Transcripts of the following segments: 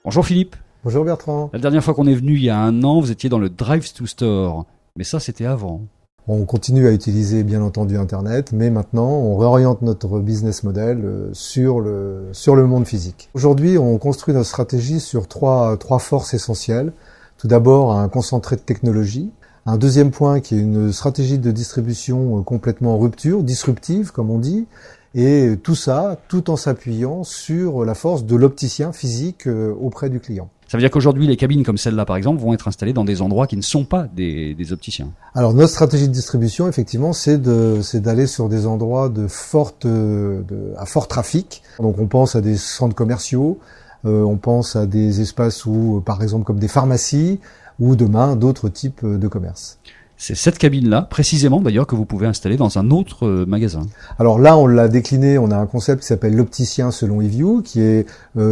Bonjour Philippe. Bonjour Bertrand. La dernière fois qu'on est venu il y a 1 an, vous étiez dans le Drive to Store. Mais ça, c'était avant. On continue à utiliser bien entendu Internet, mais maintenant on réoriente notre business model sur le monde physique. Aujourd'hui, on construit notre stratégie sur trois forces essentielles. Tout d'abord, un concentré de technologie. Un deuxième point qui est une stratégie de distribution complètement en rupture, disruptive comme on dit. Et tout ça, tout en s'appuyant sur la force de l'opticien physique auprès du client. Ça veut dire qu'aujourd'hui, les cabines comme celle-là, par exemple, vont être installées dans des endroits qui ne sont pas des opticiens. Alors, notre stratégie de distribution, effectivement, c'est d'aller sur des endroits à fort trafic. Donc, on pense à des centres commerciaux, on pense à des espaces où, par exemple, comme des pharmacies, ou demain, d'autres types de commerces. C'est cette cabine-là, précisément d'ailleurs, que vous pouvez installer dans un autre magasin. Alors là, on l'a décliné, on a un concept qui s'appelle l'opticien selon eView, qui est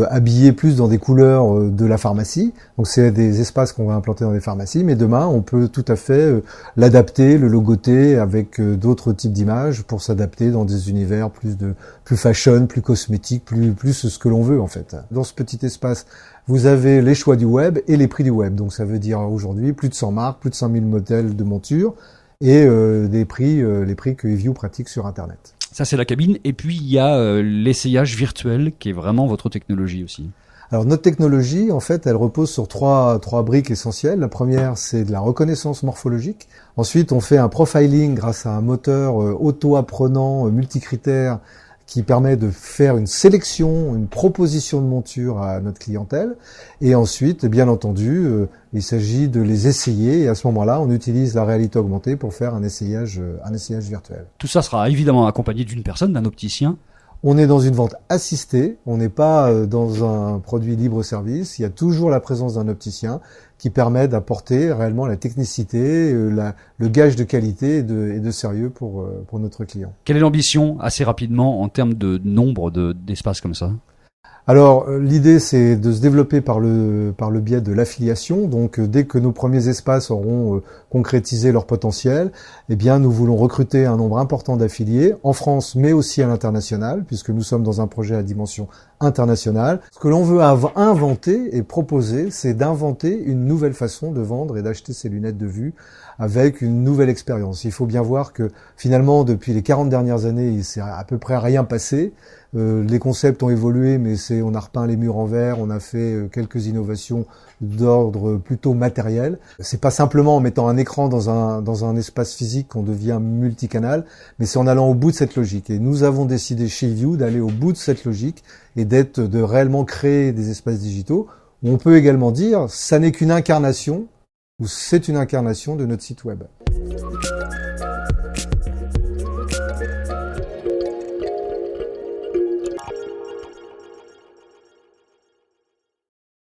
habillé plus dans des couleurs de la pharmacie. Donc c'est des espaces qu'on va implanter dans les pharmacies, mais demain, on peut tout à fait l'adapter, le logoter avec d'autres types d'images pour s'adapter dans des univers plus fashion, plus cosmétique, plus ce que l'on veut en fait. Dans ce petit espace, vous avez les choix du web et les prix du web. Donc ça veut dire aujourd'hui plus de 100 marques, plus de 5000 modèles de montures et les prix que eView pratique sur Internet. Ça c'est la cabine. Et puis il y a l'essayage virtuel qui est vraiment votre technologie aussi. Alors notre technologie, en fait, elle repose sur trois briques essentielles. La première, c'est de la reconnaissance morphologique. Ensuite, on fait un profiling grâce à un moteur auto-apprenant multicritères qui permet de faire une sélection, une proposition de monture à notre clientèle. Et ensuite, bien entendu, il s'agit de les essayer. Et à ce moment-là, on utilise la réalité augmentée pour faire un essayage virtuel. Tout ça sera évidemment accompagné d'une personne, d'un opticien. On est dans une vente assistée, on n'est pas dans un produit libre-service, il y a toujours la présence d'un opticien qui permet d'apporter réellement la technicité, le gage de qualité et de sérieux pour notre client. Quelle est l'ambition, assez rapidement, en termes de nombre d'espaces comme ça ? Alors, l'idée, c'est de se développer par le biais de l'affiliation. Donc, dès que nos premiers espaces auront concrétisé leur potentiel, eh bien, nous voulons recruter un nombre important d'affiliés en France, mais aussi à l'international, puisque nous sommes dans un projet à dimension internationale. Ce que l'on veut inventer et proposer, c'est d'inventer une nouvelle façon de vendre et d'acheter ses lunettes de vue avec une nouvelle expérience. Il faut bien voir que, finalement, depuis les 40 dernières années, il s'est à peu près rien passé. Les concepts ont évolué, mais on a repeint les murs en verre, on a fait quelques innovations d'ordre plutôt matériel. C'est pas simplement en mettant un écran dans un espace physique qu'on devient multicanal, mais c'est en allant au bout de cette logique. Et nous avons décidé chez eView d'aller au bout de cette logique et de réellement créer des espaces digitaux où on peut également dire ça n'est qu'une incarnation ou c'est une incarnation de notre site web.